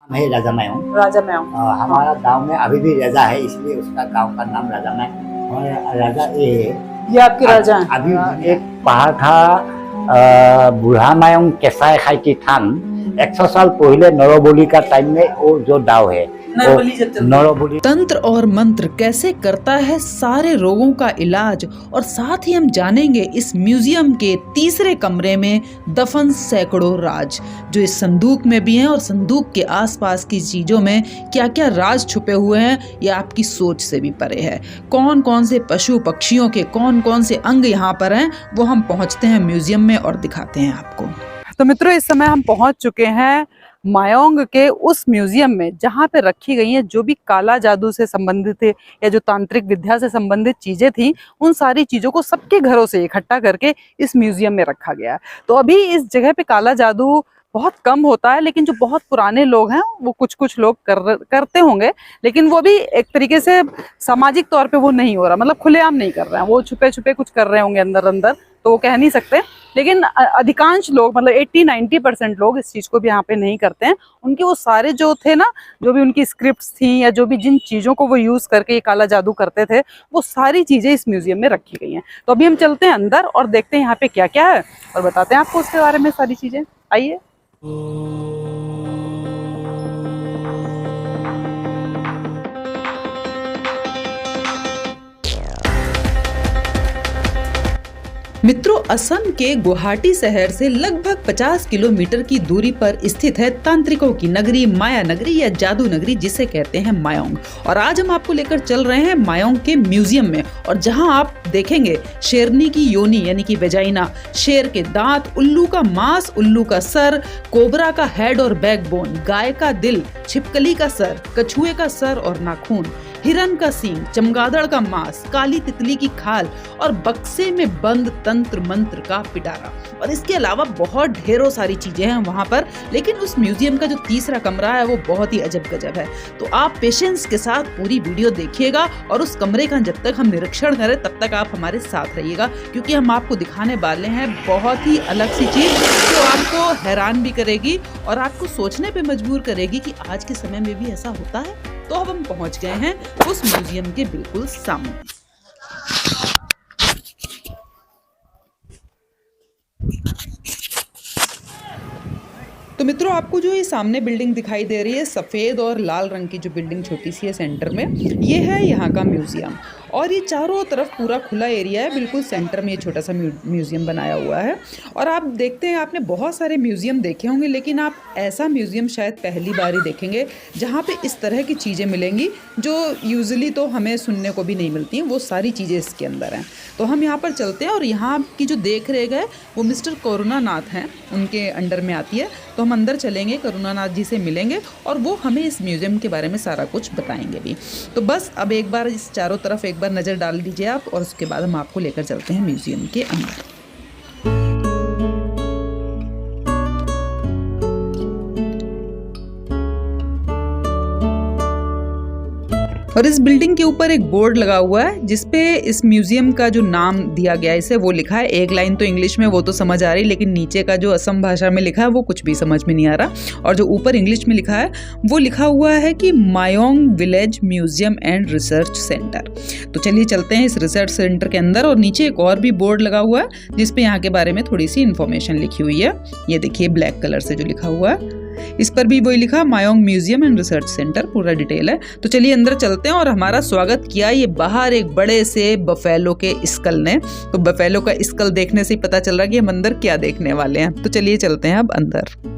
मैं राजा मैं हूँ। राजा मैं हूँ। हमारा गांव में अभी भी राजा है, इसलिए उसका गांव का नाम राजा मैं। और राजा ये आपके राजा हैं। अभी एक पहाड़ था बुढ़ा मायंग केसाई खाइटी थान 100 साल पहले नरबली का टाइम में वो जो दाव है नरबली। तंत्र और मंत्र कैसे करता है सारे रोगों का इलाज, और साथ ही हम जानेंगे इस म्यूजियम के तीसरे कमरे में दफन सैकड़ों राज, जो इस संदूक में भी हैं, और संदूक के आसपास की चीजों में क्या क्या राज छुपे हुए हैं, ये आपकी सोच से भी परे है। कौन कौन से पशु पक्षियों के कौन कौन से अंग यहाँ पर हैं, वो हम पहुँचते हैं म्यूजियम में और दिखाते हैं आपको। तो मित्रों, इस समय हम पहुंच चुके हैं मायोंग के उस म्यूजियम में जहां पे रखी गई हैं जो भी काला जादू से संबंधित थे या जो तांत्रिक विद्या से संबंधित चीजें थी, उन सारी चीजों को सबके घरों से इकट्ठा करके इस म्यूजियम में रखा गया है। तो अभी इस जगह पे काला जादू बहुत कम होता है, लेकिन जो बहुत पुराने लोग हैं वो कुछ लोग करते होंगे, लेकिन वो भी एक तरीके से सामाजिक तौर पे वो नहीं हो रहा, मतलब खुलेआम नहीं कर रहे हैं, वो छुपे छुपे कुछ कर रहे होंगे अंदर अंदर, तो वो कह नहीं सकते। लेकिन अधिकांश लोग, मतलब 80-90% लोग इस चीज को भी यहाँ पे नहीं करते हैं। उनके वो सारे जो थे ना, जो भी उनकी स्क्रिप्ट्स थी या जो भी जिन चीजों को वो यूज करके ये काला जादू करते थे, वो सारी चीजें इस म्यूजियम में रखी गई हैं। तो अभी हम चलते हैं अंदर और देखते हैं यहाँ पे क्या क्या है और बताते हैं आपको उसके बारे में सारी चीजें। आइए। मित्रों, असम के गुवाहाटी शहर से लगभग 50 किलोमीटर की दूरी पर स्थित है तांत्रिकों की नगरी, माया नगरी या जादू नगरी, जिसे कहते हैं मायोंग। और आज हम आपको लेकर चल रहे हैं मायोंग के म्यूजियम में, और जहां आप देखेंगे शेरनी की योनि यानी कि वेजाइना, शेर के दांत, उल्लू का मांस, उल्लू का सर, कोबरा का हेड और बैकबोन, गाय का दिल, छिपकली का सर, कछुए का सर और नाखून, हिरन का सींग, चमगादड़ का मांस, काली तितली की खाल और बक्से में बंद तंत्र मंत्र का पिटारा। और इसके अलावा बहुत ढेरों सारी चीजें हैं वहां पर। लेकिन उस म्यूजियम का जो तीसरा कमरा है वो बहुत ही अजब गजब है। तो आप पेशेंस के साथ पूरी वीडियो देखिएगा और उस कमरे का जब तक हम निरीक्षण करें तब तक आप हमारे साथ रहिएगा, क्योंकि हम आपको दिखाने वाले हैं बहुत ही अलग सी चीज जो आपको हैरान भी करेगी और आपको सोचने पे मजबूर करेगी कि आज के समय में भी ऐसा होता है। तो अब हम पहुंच गए हैं उस म्यूजियम के बिल्कुल सामने। तो मित्रों, आपको जो ये सामने बिल्डिंग दिखाई दे रही है, सफ़ेद और लाल रंग की जो बिल्डिंग छोटी सी है सेंटर में, ये है यहाँ का म्यूज़ियम। और ये चारों तरफ पूरा खुला एरिया है, बिल्कुल सेंटर में ये छोटा सा म्यूज़ियम बनाया हुआ है। और आप देखते हैं, आपने बहुत सारे म्यूज़ियम देखे होंगे, लेकिन आप ऐसा म्यूज़ियम शायद पहली बार ही देखेंगे जहाँ पे इस तरह की चीज़ें मिलेंगी जो यूजुअली तो हमें सुनने को भी नहीं मिलती हैं। वो सारी चीज़ें इसके अंदर हैं। तो हम यहाँ पर चलते हैं और यहाँ की जो देख रेख है वो मिस्टर करुणानाथ हैं, उनके अंडर में आती है। तो हम अंदर चलेंगे, करुणानाथ जी से मिलेंगे और वो हमें इस म्यूज़ियम के बारे में सारा कुछ बताएंगे भी। तो बस अब एक बार इस चारों तरफ एक बार नज़र डाल दीजिए आप, और उसके बाद हम आपको लेकर चलते हैं म्यूज़ियम के अंदर। और इस बिल्डिंग के ऊपर एक बोर्ड लगा हुआ है जिसपे इस म्यूजियम का जो नाम दिया गया है इसे वो लिखा है। एक लाइन तो इंग्लिश में, वो तो समझ आ रही, लेकिन नीचे का जो असम भाषा में लिखा है वो कुछ भी समझ में नहीं आ रहा। और जो ऊपर इंग्लिश में लिखा है वो लिखा हुआ है कि Mayong village museum and research centre. तो चलिए चलते हैं इस रिसर्च सेंटर के अंदर। और नीचे एक और भी बोर्ड लगा हुआ है जिसपे यहाँ के बारे में थोड़ी सी इन्फॉर्मेशन लिखी हुई है। ये देखिए ब्लैक कलर से जो लिखा हुआ है, इस पर भी वही लिखा, Mayong museum and research centre, पूरा डिटेल है। तो चलिए अंदर चलते हैं। और हमारा स्वागत किया ये बाहर एक बड़े से बफेलो के स्कल ने। तो बफेलो का स्कल देखने से ही पता चल रहा है कि हम अंदर क्या देखने वाले हैं। तो चलिए चलते हैं अब अंदर।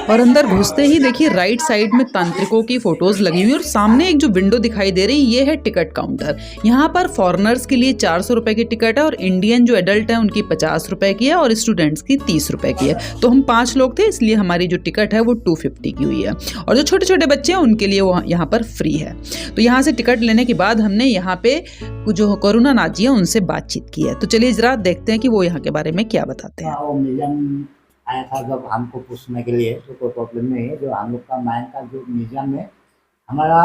और अंदर घुसते ही देखिए राइट साइड में तांत्रिकों की फोटोज लगी हुई, और सामने एक जो विंडो दिखाई दे रही है ये है टिकट काउंटर। यहाँ पर फॉरेनर्स के लिए 400 रुपए की टिकट है, और इंडियन जो एडल्ट है उनकी 50 रुपए की है, और स्टूडेंट्स की 30 रुपए की है। तो हम 5 लोग थे, इसलिए हमारी जो टिकट है वो 250 की हुई है। और जो छोटे छोटे बच्चे हैं उनके लिए वो यहाँ पर फ्री है। तो यहाँ से टिकट लेने के बाद हमने यहाँ पे जो करुणानाथ जी है उनसे बातचीत की है। तो चलिए जरा देखते हैं कि वो यहाँ के बारे में क्या बताते हैं। आया था जब हमको पूछने के लिए, तो कोई प्रॉब्लम नहीं है। जो हम लोग का मायन का जो म्यूजियम में हमारा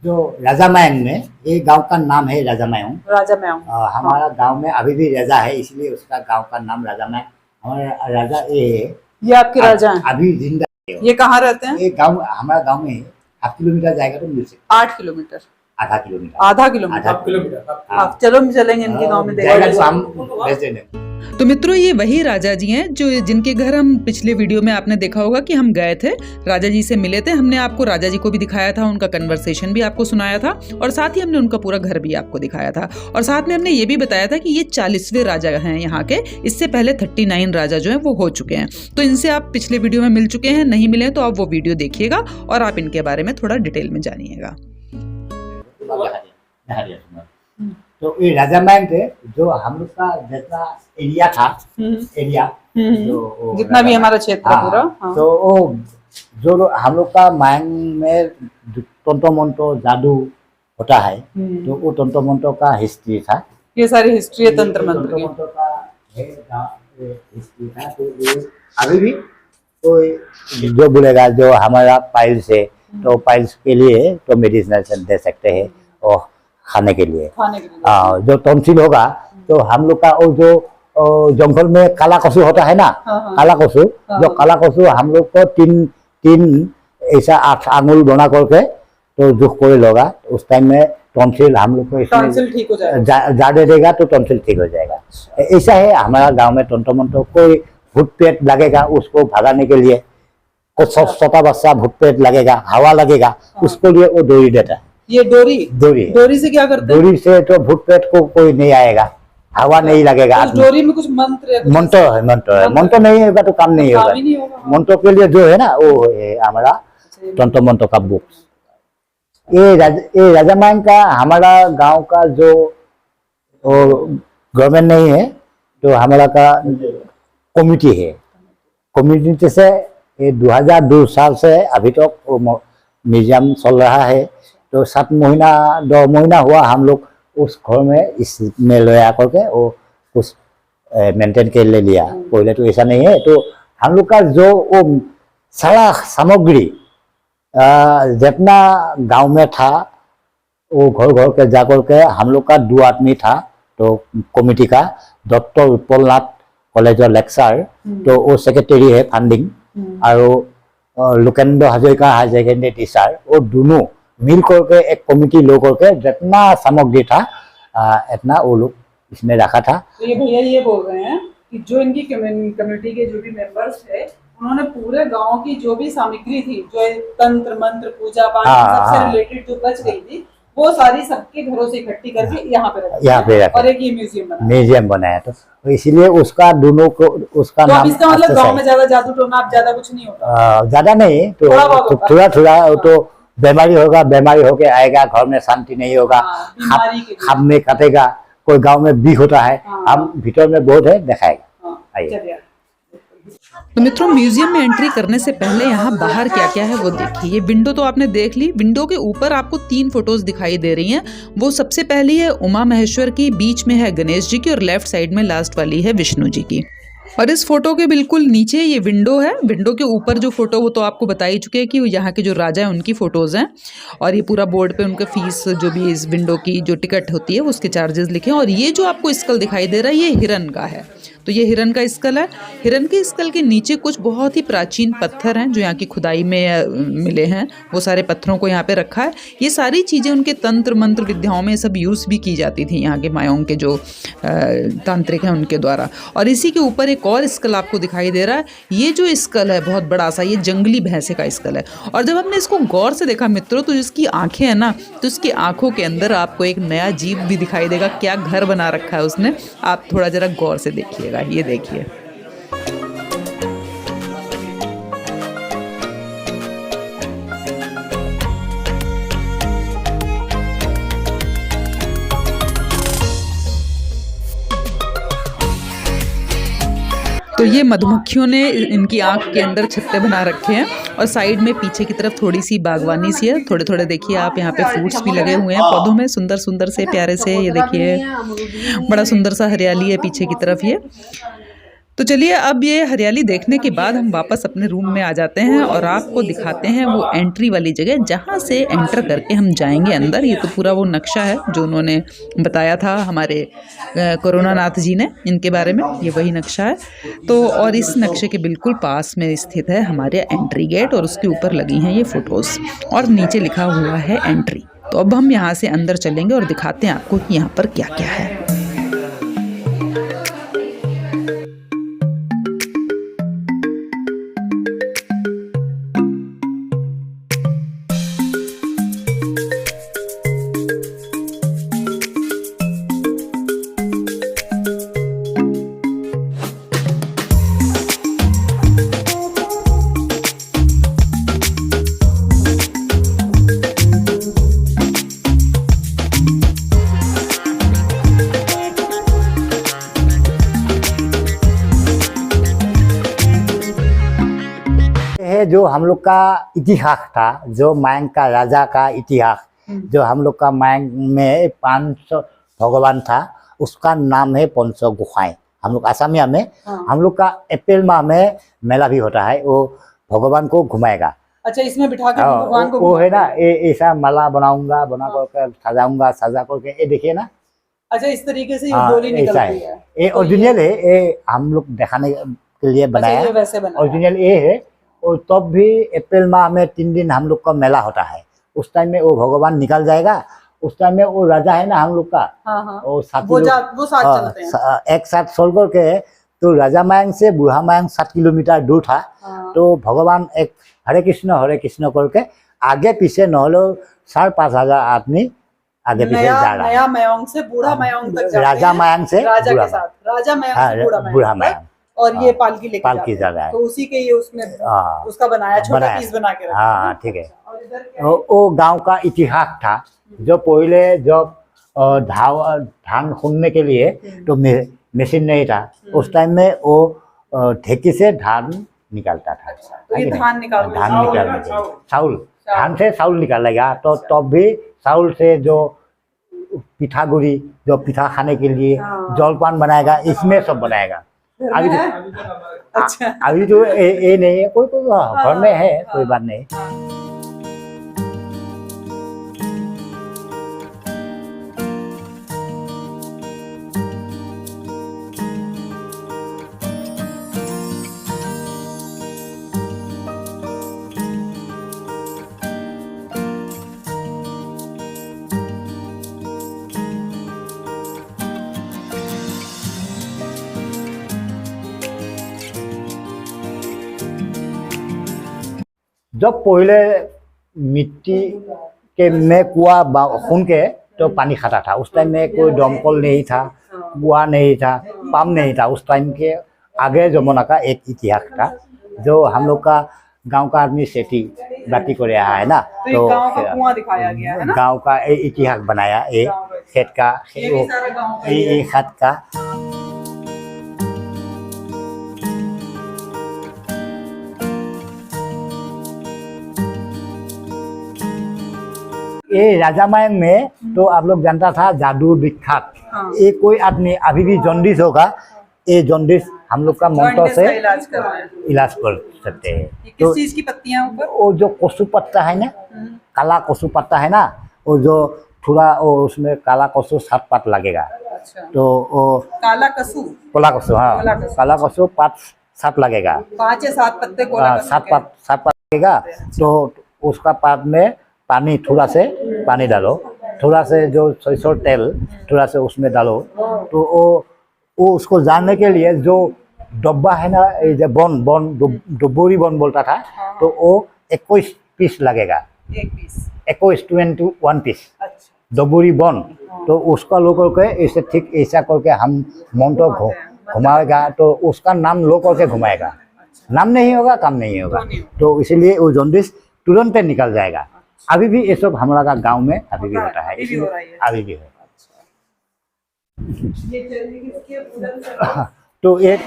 जो राजा मायंग में, ये गांव का नाम है राजा मायंग। राजा मायंग। हमारा गांव में अभी भी राजा है, इसलिए उसका गांव का नाम राजा मायंग। हमारा राजा ये आपके राजा हैं? अभी जिंदा है। ये कहाँ रहते हैं? ये गांव हमारा गांव में 8 किलोमीटर जाएगा तो मिल सकता 8 किलोमीटर? आधा किलोमीटर। आधा किलोमीटर। हाँ, चलो हम चलेंगे इनके गांव में, जाएगा तो देखा हम भेज देंगे। तो मित्रों, ये वही राजा जी हैं जो जिनके घर हम पिछले वीडियो में आपने देखा होगा कि हम गए थे, राजा जी से मिले थे। हमने आपको राजा जी को भी दिखाया था, उनका कन्वर्सेशन भी आपको सुनाया था और साथ ही हमने उनका पूरा घर भी आपको दिखाया था। और साथ में हमने ये भी बताया था कि ये 40वें राजा हैं यहाँ के। इससे पहले 39 राजा जो हैं वो हो चुके हैं। तो इनसे आप पिछले वीडियो में मिल चुके हैं, नहीं मिले तो आप वो वीडियो देखिएगा और आप इनके बारे में थोड़ा डिटेल में जानिएगा। तो ये राजा मायंग थे, जो हम लोग का जितना एरिया था, एरिया जो जितना भी हमारा क्षेत्र पूरा, हाँ। तो वो जो हम लोग का मायंग में तंत्र मंत्र जादू होता है, तो वो तंत्र मंत्र का हिस्ट्री था। ये सारी हिस्ट्री है तंत्र मंत्र की। का हिस्ट्री था। तो ये अभी भी कोई जो बोलेगा जो हमारा पाइल्स है, तो पाइल्स के लिए तो मेडिसिन दे सकते हैं और खाने के लिए। जो टॉन्सिल होगा तो हम लोग का वो जो जंगल में काला कसूर होता है ना, काला कसूर, जो काला कसूर हम लोग को तीन ऐसा 8 आंगुल बना करके तो दुख कोई लोगा, उस टाइम में टॉन्सिल हम लोग को इसमें ठीक हो जाएगा, जा दे देगा तो टॉन्सिल ठीक हो जाएगा। ऐसा है हमारा गांव में तंत्र मंत्र। कोई भूत पेट लगेगा उसको भगाने के लिए, कुछ छोटा बच्चा भूत पेट लगेगा, हवा लगेगा, उसको लिए वो डोरी देता है। ये डोरी से क्या करते हैं? डोरी से तो भूत पेट को कोई नहीं आएगा, हवा नहीं लगेगा। तो डोरी में कुछ मंत्र है? मंत्र नहीं होगा तो काम नहीं होगा। मंत्र के लिए जो है ना वो है हमारा तंत्र मंत्र का बुक। ये राजा मायंग का हमारा गांव का जो गवर्नमेंट नहीं है, तो हमारा का कमिटी है। कमिटी से 2002 साल से अभी तक म्यूजियम चल रहा है। तो 7 महीना 2 महीना हुआ हम लोग उस घर में इसमें ले आकर के वो कुछ मेंटेन के ले लिया। पहले तो ऐसा नहीं है। तो हम लोग का जो वो सारा सामग्री जितना गांव में था वो घर घर के जाकर के हम लोग का 2 आदमी था, तो कमिटी का डॉक्टर उत्पलनाथ कॉलेज लेक्चर, तो वो सेक्रेटरी है फंडिंग, और Lokendra Hazarika higher secondary teacher, वो दोनों मिल करके एक कमिटी लो करके जितना सामग्री था इतना वो लोग इसमें रखा था। तो ये भैया ये बोल रहे हैं कि जो इनकी कमेटी के जो भी मेंबर्स थे, उन्होंने पूरे गांव की जो भी सामग्री थी, जो तंत्र मंत्र पूजा पाठ सबसे रिलेटेड जो बच गई थी, वो सारी सबके घरों से इकट्ठी करके यहाँ पे रखी और एक ये म्यूजियम बनाया। तो इसीलिए उसका दोनों को उसका तो नाम। इसका मतलब गांव में ज्यादा जादू टोना आप ज्यादा कुछ नहीं होता? ज्यादा नहीं, तो थोड़ा तो बीमारी होगा, बीमारी होके आएगा, घर में शांति नहीं होगा, खाप में काटेगा, कोई गांव में भी होता है, हम भीतर में बहुत है दिखाएगा। आइए। तो मित्रों, म्यूजियम में एंट्री करने से पहले यहाँ बाहर क्या क्या है वो देखिए। ये विंडो तो आपने देख ली। विंडो के ऊपर आपको 3 फोटोज दिखाई दे रही हैं। वो सबसे पहली है उमा महेश्वर की, बीच में है गणेश जी की और लेफ्ट साइड में लास्ट वाली है विष्णु जी की। और इस फोटो के बिल्कुल नीचे ये विंडो है। विंडो के ऊपर जो फोटो वो तो आपको बता ही चुके हैं कि यहाँ के जो राजा हैं उनकी फोटोज हैं। और ये पूरा बोर्ड पे उनके फीस जो भी इस विंडो की जो टिकट होती है उसके चार्जेस लिखे हैं। और ये जो आपको स्कल दिखाई दे रहा है ये हिरन का है। तो ये हिरन का स्कल है। हिरन के स्कल के नीचे कुछ बहुत ही प्राचीन पत्थर हैं जो यहाँ की खुदाई में मिले हैं। वो सारे पत्थरों को यहाँ पे रखा है। ये सारी चीज़ें उनके तंत्र मंत्र विद्याओं में सब यूज़ भी की जाती थी यहाँ के मायोंग के जो तांत्रिक हैं उनके द्वारा। और इसी के ऊपर एक और स्कल आपको दिखाई दे रहा है। ये जो स्कल है बहुत बड़ा सा, ये जंगली भैंसे का स्कल है। और जब हमने इसको गौर से देखा मित्रों, तो जिसकी आंखें हैं ना, तो उसकी आंखों के अंदर आपको एक नया जीव भी दिखाई देगा। क्या घर बना रखा है उसने, आप थोड़ा जरा गौर से देखिए। ये देखिए। तो ये मधुमक्खियों ने इनकी आंख के अंदर छत्ते बना रखे हैं। और साइड में पीछे की तरफ थोड़ी सी बागवानी सी है। थोड़े थोड़े देखिए आप, यहाँ पे फ्रूट्स भी लगे हुए हैं पौधों में, सुंदर सुंदर से प्यारे से। ये देखिए बड़ा सुंदर सा हरियाली है पीछे की तरफ। ये तो चलिए अब ये हरियाली देखने के बाद हम वापस अपने रूम में आ जाते हैं और आपको दिखाते हैं वो एंट्री वाली जगह जहाँ से एंटर करके हम जाएंगे अंदर। ये तो पूरा वो नक्शा है जो उन्होंने बताया था हमारे कोरोना नाथ जी ने इनके बारे में, ये वही नक्शा है। तो और इस नक्शे के बिल्कुल पास में स्थित है हमारे एंट्री गेट और उसके ऊपर लगी हैं ये फ़ोटोज़ और नीचे लिखा हुआ है एंट्री। तो अब हम यहाँ से अंदर चलेंगे और दिखाते हैं आपको कि यहाँ पर क्या क्या है। है जो हम लोग का इतिहास था, जो मायंग का राजा का इतिहास, जो हम लोग का मायंग में 500 भगवान था, उसका नाम है पंच गोसाई। हम लोग असमिया में हम लोग का अप्रैल माह में मेला भी होता है, वो भगवान को घुमाएगा। अच्छा, इसमें बिठा के भगवान को वो है ना, ऐसा माला बनाऊंगा, बना करके सजाऊंगा, सजा करके ये देखिए ना। अच्छा, इस तरीके से ये डोरी निकलती है। ये ओरिजिनल है, ये हम लोग दिखाने के लिए बनाया। अच्छा, ये वैसे बना ओरिजिनल ये है। और तब भी अप्रैल माह में 3 दिन हम लोग का मेला होता है। उस टाइम में वो भगवान निकल जाएगा। उस टाइम में वो राजा है ना हम लोग का, वो साथ चलते हैं। एक साथ सोल करके, तो राजा मायंग से बूढ़ा मायंग 7 किलोमीटर दूर था। तो भगवान एक हरे कृष्ण करके आगे पीछे न लो 5,500 आदमी आगे पीछे जा रहा है। नया मयांग से बूढ़ा मयांग तक राजा मायंग से राजा के साथ, राजा मयांग से बूढ़ा मयांग, और ये पालकी लेके जा रहा है। तो उसी के ये उसने उसका बनाया, छोटा पीस बना के रखा। हाँ ठीक है। वो गांव का इतिहास था, जो पहले जब धान खुनने के लिए तो मशीन नहीं था, उस टाइम में वो ढेकी से धान निकालता था। तो ये धान निकालने के चाउल, धान से चाउल निकालेगा। तो तब भी चाउल से जो पिठागुड़ी, जो पिठा खाने के लिए जलपान बनाएगा, इसमें सब बनाएगा। अभी अच्छा, अभी तो ये नहीं है, कोई घर में है, कोई बात नहीं। जब पहले मिट्टी के में कुआ खून के तो पानी खाता था, उस टाइम में कोई दमकल नहीं था, कुआ नहीं था, पंप नहीं था। उस टाइम के आगे जमाना का एक इतिहास था, जो हम लोग का गांव का आदमी सेठी बाती कर रहा है ना। तो गांव का कुआं दिखाया गया है ना, गांव का इतिहास बनाया, ये खेत का, ये खेत का। ये राजा मायंग में तो आप लोग जानता था जादू विख्यात। ये कोई आदमी अभी भी जॉन्डिस होगा, ये जॉन्डिस हम लोग का मंत्र से इलाज कर सकते हैं। किस चीज की पत्तियां ऊपर? वो जो कोसू पत्ता है ना, काला कोसू पत्ता है ना, वो जो थोड़ा वो उसमें काला कोसू 7 पात लगेगा। अच्छा। तो वो काला कसूर, कोला कोसू, हाँ काला कोसू 5-7 लगेगा, 5 या 7 पत्ते कोला कसूर 7 पात लगेगा। तो उसका पात में पानी, थोड़ा से पानी डालो, थोड़ा से जो सरसों तेल थोड़ा से उसमें डालो। तो वो उसको जानने के लिए जो डब्बा है ना, ये जो बन डब्बोरी बन बोलता था, तो वो 21 पीस लगेगा, 21 पीस डब्बोरी बन। तो उसका लो करके ऐसे ठीक ऐसा करके हम मंत्र घुमाएगा, तो उसका नाम लो करके घुमाएगा। नाम नहीं होगा, काम नहीं होगा, तो इसलिए वो जॉन्डिस तुरंत निकल जाएगा। अभी भी ये सब हमारा का गांव में अभी भी होता है, अभी भी है। तो एक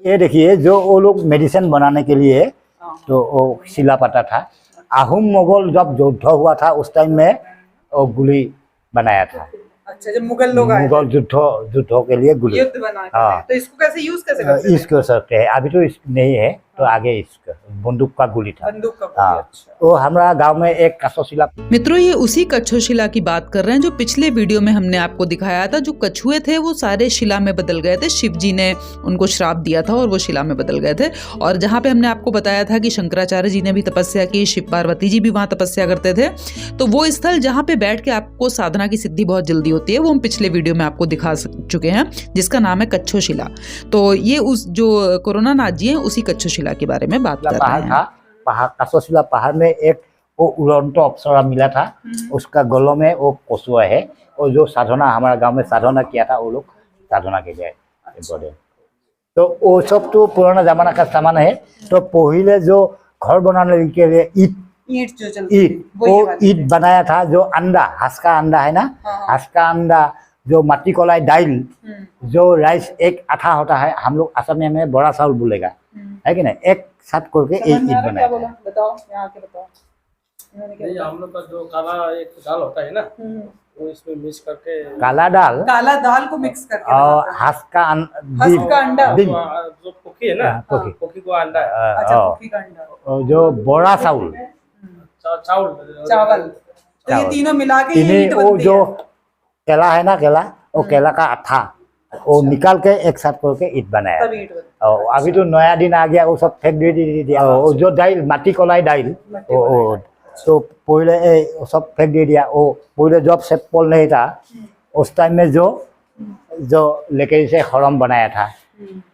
ये देखिए जो वो लोग मेडिसिन बनाने के लिए तो वो शिला पाता था। आहूम मुगल जब युद्ध हुआ था उस टाइम में वो गुली बनाया था। अच्छा, जब मुगल लोग आए मुगल युद्धों के लिए गुली युद्ध बना के हाँ। तो इसको कैसे यूज कैसे करते थे? इसको सकते हैं, अभी तो इस नहीं है तो आगे इसका बंदूक का गुली था। बंदूक का गोली, हाँ, अच्छा। वो हमारा गांव में एक कछुशिला। मित्रों, ये उसी कच्छो शिला की बात कर रहे हैं जो पिछले वीडियो में हमने आपको दिखाया था। जो कछुए थे वो सारे शिला में बदल गए थे, शिव जी ने उनको श्राप दिया था और वो शिला में बदल गए थे। और जहाँ पे हमने आपको बताया था कि शंकराचार्य जी ने भी तपस्या की, शिव पार्वती जी भी वहाँ तपस्या करते थे, तो वो स्थल जहाँ पे बैठ के आपको साधना की सिद्धि बहुत जल्दी होती है वो हम पिछले वीडियो में आपको दिखा चुके हैं, जिसका नाम है कच्छो शिला। तो ये उस जो कोरोना नाथ जी हैं उसी कच्छो शिला के बारे में बात कर रहे पहाड़ हैं। था, पहाड़ कछुशिला पहाड़ में एक वो उड़ंत अप्सरा मिला था, उसका गलों में वो कछुआ है। और जो साधना हमारा गांव में साधना किया था वो लोग साधना के लिए बोले। तो वो सब तो पुराना जमाना का सामान है। तो पहले जो घर बनाने के लिए ईंट जो चलती ईट वो ईट बनाया था। जो अंडा, हंस का अंडा है ना, हंस का अंडा, जो मट्टी कलाई दाइल, जो राइस एक आटा होता है, हम लोग असम में बड़ा चावल बोलेगा, है कि नहीं, एक साथ करके एक ईट बनाया था। बताओ, यहाँ के बताओ। नहीं, हम लोग का जो काला एक दाल होता है ना, वो इसमें मिक्स करके काला दाल को मिक्स करके और हंस का अंडा, जो पोखी है ना, पोखी को अंडा है। अच्छा, पोखी का अंडा, और जो बड़ा चावल चावल, तो ये तीनों मिला के ये ईंट वो बनती जो है। केला है ना, केला, वो केला का आटा वो निकाल के एक साथ करके ईट बनाया। तब ईंट बनती और अभी तो नया दिन आ गया, वो सब फेंक दे दिया। वो जो दाइल मट्टी कलाई दाइल वो तो पहले सब फेंक दे दिया। वो पहले जब से पोल नहीं था उस टाइम में जो लेके से खरम बनाया था।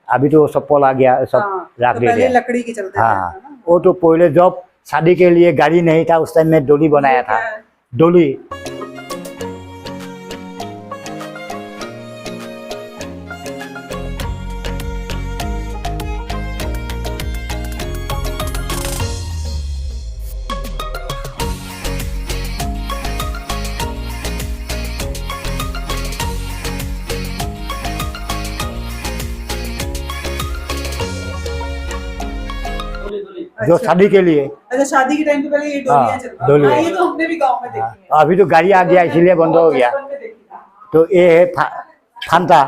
अभी तो सब पोल आ गया, सब रख दे दिया। लकड़ी की चलते थे। हाँ, वो तो पहले जब शादी के लिए गाड़ी नहीं था उस टाइम में डोली बनाया था, डोली। जो शादी के लिए, अच्छा, शादी के टाइम पे पहले ये डोलियां चलती डोलियां। हाँ, ये तो हमने भी गांव में देखी है। अभी तो गाड़ी आ गया इसलिए बंद हो गया। बचपन में देखी है। तो ये है फांता,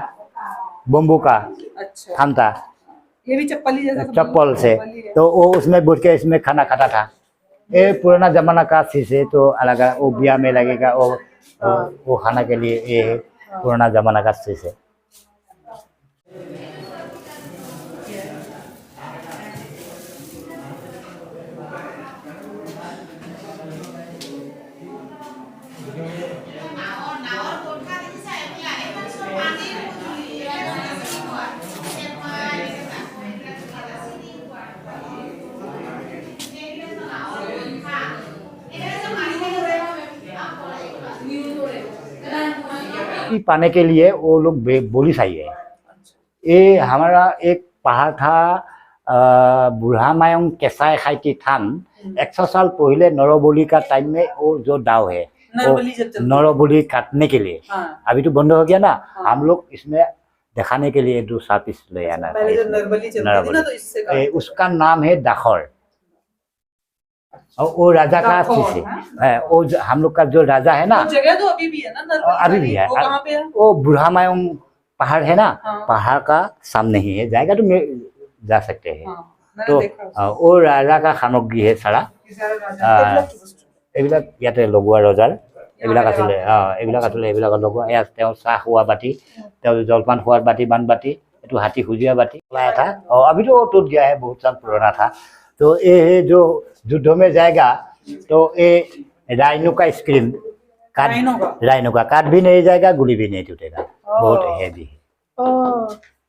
बम्बू का अच्छा, फांता, ये भी चप्पल ही जैसा चप्पल से। तो वो उसमें बैठ के इसमें खाना खाता था। ये पुराना जमाना का चीज है, तो अलग वो ब्याह में लगेगा, वो खाना के लिए ये पुराना जमाना का चीज है। पाने के लिए वो लोग बोली चाहिए। ये हमारा एक पहाड़ था, बुढ़ा मायंग केसाई खाइती थान। 100 साल पहले नरबली का टाइम में वो जो दाव है नरबली काटने के लिए। अभी तो बंद हो गया ना। हम लोग इसमें दिखाने के लिए 2 पीस ले आना। उसका नाम है दाखर। और वो राजा का चीज है। वो हम लोग का जो राजा है ना, जगह तो अभी भी है ना, अभी भी है। वो कहाँ पे है? वो बुढ़ा मायूं पहाड़ है ना, पहाड़ का सामने ही है। जाएगा तो जा सकते हैं। तो वो राजा का सामग्री है सारा। এইবিলাক ইয়াতে লগোৱা ৰজাৰ এইবিলাক আছিলে। এইবিলাক লগোৱা। ইয়াত তেওঁ চাহ খোৱা বাতি, তেওঁ জলপান খোৱাৰ বাতি, বানবাতি, এইটো হাতী খুজিয়া बाती था। और अभी तो टूट गया है, बहुत साल पुराना था। तो ये जो युद्ध में जाएगा तो ये राइनो का स्क्रीन, राइनो का काट भी नहीं जाएगा, गोली भी नहीं टूटेगा। बहुत हैवी है।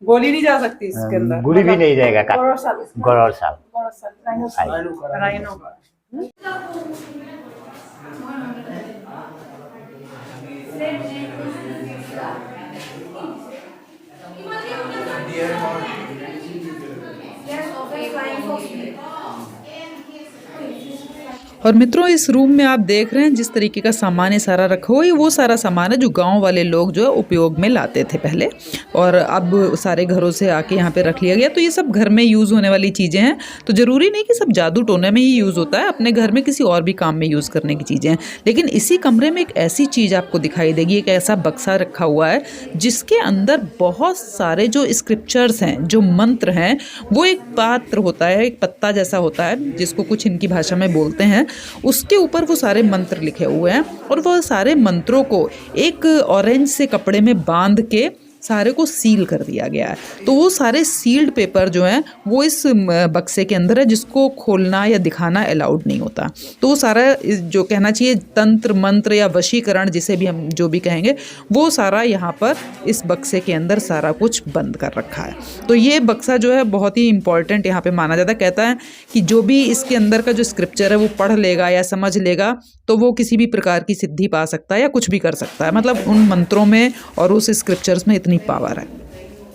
गोली नहीं जा सकती इसके अंदर, गोली भी नहीं जाएगा। गौरव साल राइनो का। और मित्रों, इस रूम में आप देख रहे हैं जिस तरीके का सामान है सारा रखा हुआ है, वो सारा सामान है जो गांव वाले लोग जो है उपयोग में लाते थे पहले, और अब सारे घरों से आके यहाँ पे रख लिया गया। तो ये सब घर में यूज़ होने वाली चीज़ें हैं, तो ज़रूरी नहीं कि सब जादू टोने में ही यूज़ होता है, अपने घर में किसी और भी काम में यूज़ करने की चीज़ें हैं। लेकिन इसी कमरे में एक ऐसी चीज़ आपको दिखाई देगी, एक ऐसा बक्सा रखा हुआ है जिसके अंदर बहुत सारे जो स्क्रिप्चर्स हैं, जो मंत्र हैं, वो एक पात्र होता है, एक पत्ता जैसा होता है जिसको कुछ इनकी भाषा में बोलते हैं, उसके ऊपर वो सारे मंत्र लिखे हुए हैं, और वह सारे मंत्रों को एक ऑरेंज से कपड़े में बांध के सारे को सील कर दिया गया है। तो वो सारे सील्ड पेपर जो हैं वो इस बक्से के अंदर है, जिसको खोलना या दिखाना अलाउड नहीं होता। तो वो सारा जो कहना चाहिए तंत्र मंत्र या वशीकरण, जिसे भी हम जो भी कहेंगे, वो सारा यहाँ पर इस बक्से के अंदर सारा कुछ बंद कर रखा है। तो ये बक्सा जो है बहुत ही इंपॉर्टेंट यहाँ पे माना जाता है। कहता है कि जो भी इसके अंदर का जो स्क्रिप्चर है वो पढ़ लेगा या समझ लेगा तो वो किसी भी प्रकार की सिद्धि पा सकता है या कुछ भी कर सकता है। मतलब उन मंत्रों में और उस स्क्रिप्चर्स में इतनी पावर है।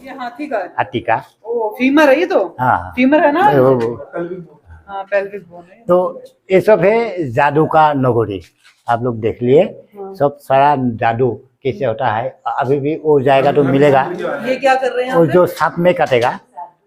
ये हाथी का है। हाथी का। ओ फीमर है ये तो। हाँ फीमर है ना। हाँ, पेल्विक बोन है। तो ये सब है जादू का नगरी। आप लोग देख लिए सब सारा जादू कैसे होता है। अभी भी वो जाएगा तो मिलेगा। ये क्या कर रहे हैं? वो जो सांप में काटेगा,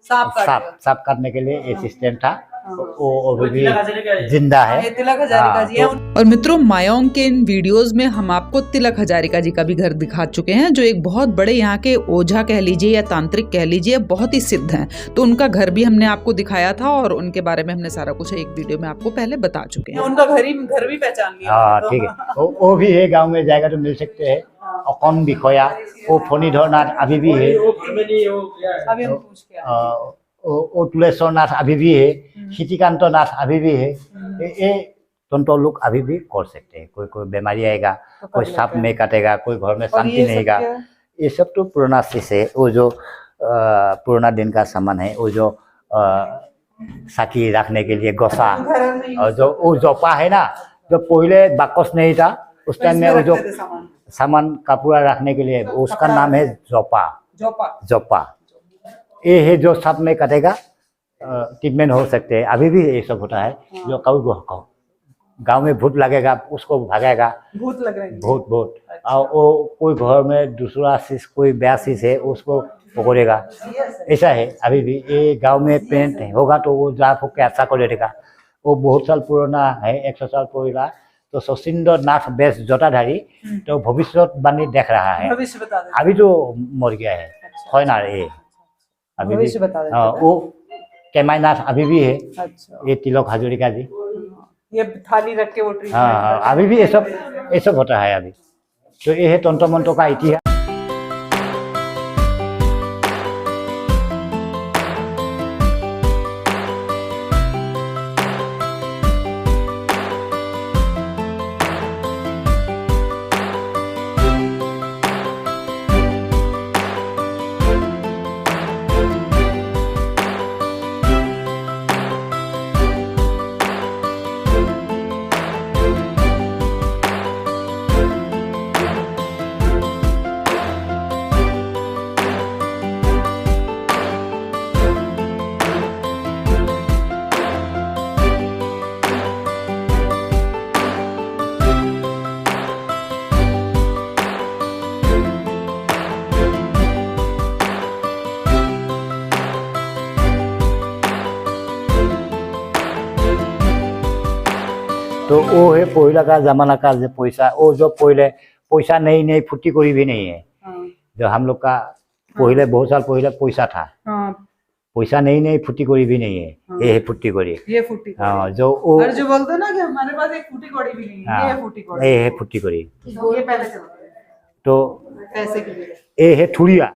सांप सांप काटने के लिए ये सिस्टम था, वो अभी भी जिंदा है। तिलक हजारिका जी है। और मित्रों, मायोंग के इन वीडियोस में हम आपको तिलक हजारिका जी का भी घर दिखा चुके हैं, जो एक बहुत बड़े यहाँ के ओझा कह लीजिए या तांत्रिक कह लीजिए, बहुत ही सिद्ध हैं। तो उनका घर भी हमने आपको दिखाया था और उनके बारे में हमने सारा कुछ एक वीडियो में आपको पहले बता चुके हैं। उनका घर भी पहचान लिया। हाँ ठीक है, वो भी है, गाँव में जाएगा तो मिल सकते हैं। अकन बिखया, वो फणीधर नाथ अभी भी है। अभी हम पूछ के वो तुलेश्वर नाथ अभी भी है। हितिकांत नाथ अभी भी है। ये तंत्र लोग अभी भी कर सकते हैं। कोई कोई बीमारी आएगा, कोई सांप में काटेगा, कोई घर में शांति नहीं आएगा, ये सब तो पुराना चीज है। वो जो पुराना दिन का सामान है, वो जो साकी रखने के लिए गोसा, और जो वो जोपा है ना, जो पहले बाकस नहीं था उस टाइम में, वो जो सामान कपूरा रखने के लिए, उसका नाम है जोपा। जोपा ये है जो सांप में काटेगा, ट्रीटमेंट हो सकते हैं। अभी भी ये सब होता है। जो कभी गांव में भूत लगेगा उसको भगाएगा, भूत लग रहे हैं, भूत। और वो कोई घर में दूसरा चीज, कोई बेया चीज है, उसको पकड़ेगा। ऐसा है अभी भी। ये गांव में पेंट होगा तो वो जा के अच्छा कर देगा। वो बहुत साल पुराना है, 100 साल पुराना। तो सचिंद्र नाथ बेस जटाधारी तो भविष्यवाणी देख रहा है। अभी तो मर गया है ना ये। अभी भी वो केमाईनाथ अभी भी है। अच्छा। ये तिलक हजारिका जी, ये थाली रख के वो ट्रीटमेंट। हाँ, अभी भी ये सब होता है अभी। तो ये है तंत्र मंत्र का इतिहास। तो वो है पहला का जमाना का जो पैसा, वो जो पहले पैसा नहीं फुट्टी कोई भी नहीं है। जो हम लोग का पहले बहुत साल पहले पैसा था, पैसा नहीं फुट्टी कोड़ी भी नहीं है। ये है फुट्टी कोड़ी। ये फुट्टी। हाँ, जो वो जो बोलते ना कि हमारे पास एक फुट्टी कोड़ी भी नहीं है, ये फुट्टी कोड़ी। ये है फुट्टी कोड़ी। ये पहले चलते हैं तो पैसे के लिए। ये है ठुरिया,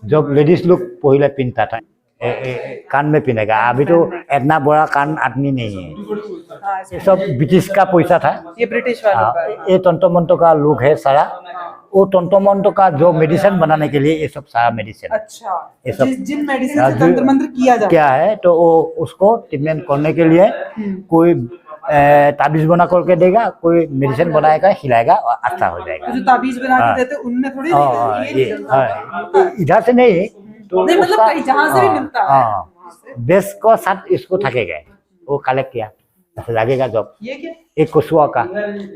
जब लेडीज लोग पहले पहनता था, कान में पहनेगा। अभी तो इतना बड़ा कान आदमी नहीं है। ये सब ब्रिटिश का पैसा था। ये ब्रिटिश वालों का है। ये तंत्र मंत्र का लोग है सारा। वो तंत्र मंत्र का जो मेडिसिन बनाने के लिए ये सब सारा मेडिसिन। अच्छा। ये सब जिन मेडिसिन से तंत्र मंत्र किया जाता क्या है, तो वो उसको ट्रीटमेंट करने के लिए कोई ताबीज बना करके देगा, कोई मेडिसिन बनाएगा, खिलाएगा और अच्छा हो जाएगा। जो ताबीज बना के देते उनमें थोड़ी इधर से नहीं तो मतलब कहीं जहाँ से भी मिलता है। बेस को साथ इसको थकेगा। वो कलेक्ट किया, लगेगा जब ये क्या? एक कछुआ का।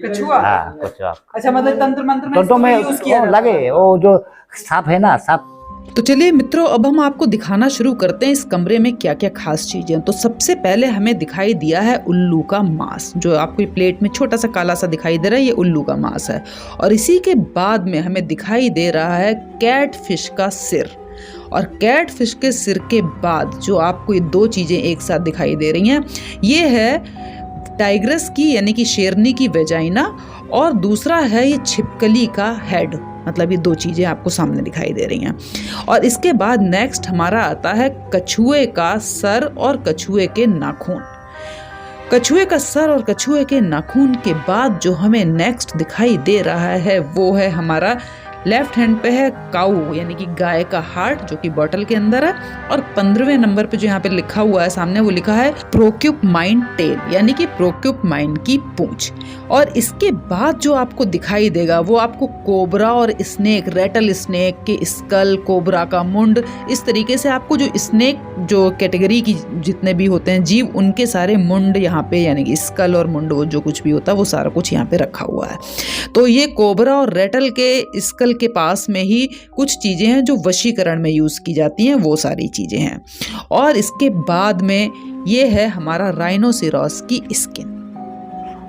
कछुआ? हाँ कछुआ। अच्छा, मतलब तंत्र मंत्र में तो इसको में यूज किया वो जाता है। लगे, वो जो सांप है ना, सांप। तो चलिए मित्रों, अब हम आपको दिखाना शुरू करते हैं इस कमरे में क्या क्या खास चीजें हैं। तो सबसे पहले हमें दिखाई दिया है उल्लू का मांस, जो आपको ये प्लेट में छोटा सा काला सा दिखाई दे रहा है, ये उल्लू का मांस है। और इसी के बाद में हमें दिखाई दे रहा है कैट फिश का सिर। और कैट फिश के सिर के बाद जो आपको ये दो चीजें एक साथ दिखाई दे रही हैं, ये है टाइग्रस की यानी कि शेरनी की वेजाइना, और दूसरा है ये छिपकली का हेड। मतलब ये दो चीजें आपको सामने दिखाई दे रही हैं। और इसके बाद नेक्स्ट हमारा आता है कछुए का सर और कछुए के नाखून। कछुए का सर और कछुए के नाखून के बाद जो हमें नेक्स्ट दिखाई दे रहा है वो है हमारा लेफ्ट हैंड पे है काऊ यानी कि गाय का हार्ट, जो कि बॉटल के अंदर है। और 15वें नंबर पे जो यहाँ पे लिखा हुआ है सामने, वो लिखा है प्रोक्यूपमाइन टेल यानी कि प्रोक्यूपमाइन की पूंछ। और इसके बाद जो आपको दिखाई देगा वो आपको कोबरा और स्नेक, रेटल स्नेक के स्कल, कोबरा का मुंड, इस तरीके से आपको जो स्नेक जो कैटेगरी की जितने भी होते हैं जीव, उनके सारे मुंड यहाँ पे यानी कि स्कल और मुंड, वो जो कुछ भी होता है वो सारा कुछ यहाँ पे रखा हुआ है। तो ये कोबरा और रेटल के स्कल के पास में ही कुछ चीज़ें हैं जो वशीकरण में यूज़ की जाती हैं, वो सारी चीज़ें हैं। और इसके बाद में ये है हमारा राइनोसेरॉस की स्किन।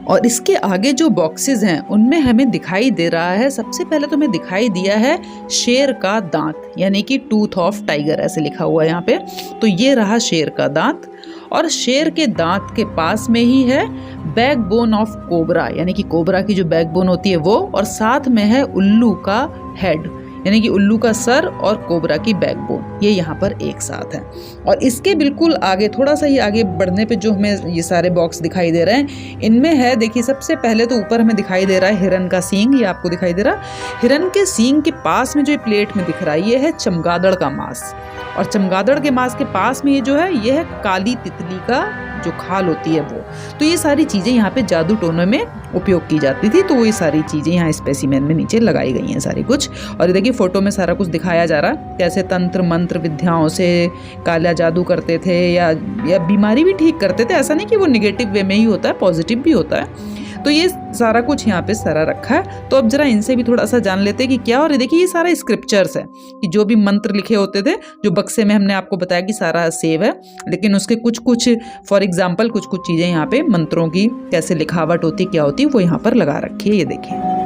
और इसके आगे जो बॉक्सेस हैं उनमें हमें दिखाई दे रहा है, सबसे पहले तो हमें दिखाई दिया है शेर का दांत यानी कि टूथ ऑफ टाइगर, ऐसे लिखा हुआ है यहाँ पे। तो ये रहा शेर का दांत, और शेर के दांत के पास में ही है बैकबोन ऑफ कोबरा यानी कि कोबरा की जो बैकबोन होती है वो, और साथ में है उल्लू का हेड यानी कि उल्लू का सर और कोबरा की बैकबोन, ये यहाँ पर एक साथ है। और इसके बिल्कुल आगे, थोड़ा सा ही आगे बढ़ने पे जो हमें ये सारे बॉक्स दिखाई दे रहे हैं, इनमें है देखिए सबसे पहले तो ऊपर हमें दिखाई दे रहा है हिरन का सींग, ये आपको दिखाई दे रहा है। हिरन के सींग के पास में जो ये प्लेट में दिख रहा है ये है चमगादड़ का मांस, और चमगादड़ के मांस के पास में ये जो है ये है काली तितली का जो खाल होती है वो। तो ये सारी चीज़ें यहाँ पे जादू टोने में उपयोग की जाती थी, तो वो ये सारी चीज़ें यहाँ स्पेसिमेन में नीचे लगाई गई हैं सारी कुछ। और ये देखिए फोटो में सारा कुछ दिखाया जा रहा है, कैसे तंत्र मंत्र विद्याओं से काला जादू करते थे या बीमारी भी ठीक करते थे। ऐसा नहीं कि वो निगेटिव वे में ही होता है, पॉजिटिव भी होता है। तो ये सारा कुछ यहाँ पे सारा रखा है। तो अब जरा इनसे भी थोड़ा सा जान लेते हैं कि क्या। और ये देखिए ये सारा स्क्रिप्चर्स है कि जो भी मंत्र लिखे होते थे, जो बक्से में हमने आपको बताया कि सारा सेव है, लेकिन उसके कुछ कुछ फॉर एग्जाम्पल कुछ कुछ चीज़ें यहाँ पे मंत्रों की कैसे लिखावट होती क्या होती वो यहाँ पर लगा रखी है, ये देखिए।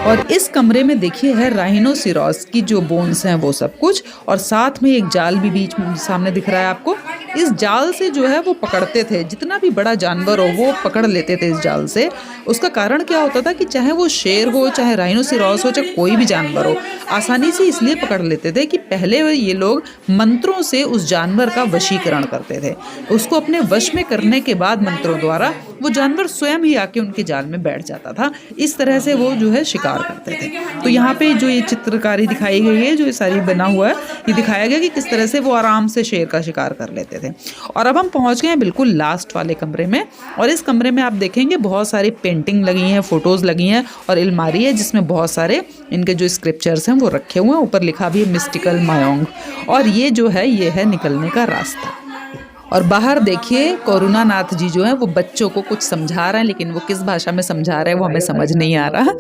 और इस कमरे में देखिए है राइनोसेरॉस की जो बोन्स हैं वो सब कुछ, और साथ में एक जाल भी बीच में सामने दिख रहा है आपको। इस जाल से जो है वो पकड़ते थे, जितना भी बड़ा जानवर हो वो पकड़ लेते थे इस जाल से। उसका कारण क्या होता था कि चाहे वो शेर हो, चाहे राइनोसेरॉस हो, चाहे कोई भी जानवर हो, आसानी से इसलिए पकड़ लेते थे कि पहले ये लोग मंत्रों से उस जानवर का वशीकरण करते थे। उसको अपने वश में करने के बाद मंत्रों द्वारा वो जानवर स्वयं ही आके उनके जाल में बैठ जाता था। इस तरह से वो जो है शिकार करते थे। तो यहाँ पे जो ये चित्रकारी दिखाई गई है, जो ये सारी बना हुआ है, ये दिखाया गया कि किस तरह से वो आराम से शेर का शिकार कर लेते थे। और अब हम पहुँच गए हैं बिल्कुल लास्ट वाले कमरे में, और इस कमरे में आप देखेंगे बहुत सारी पेंटिंग लगी हैं, फोटोज़ लगी हैं, और अलमारी है जिसमें बहुत सारे इनके जो स्क्रिप्चर्स हैं वो रखे हुए हैं। ऊपर लिखा भी है मिस्टिकल मायोंग, और ये जो है ये है निकलने का रास्ता। और बाहर देखिए करुणानाथ जी जो हैं वो बच्चों को कुछ समझा रहे हैं, लेकिन वो किस भाषा में समझा रहे हैं वो हमें समझ नहीं आ रहा।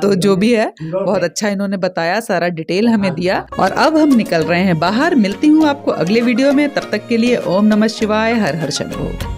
तो जो भी है बहुत अच्छा इन्होंने बताया, सारा डिटेल हमें दिया। और अब हम निकल रहे हैं बाहर। मिलती हूँ आपको अगले वीडियो में, तब तक के लिए ओम नमः शिवाय, हर हर शंभो।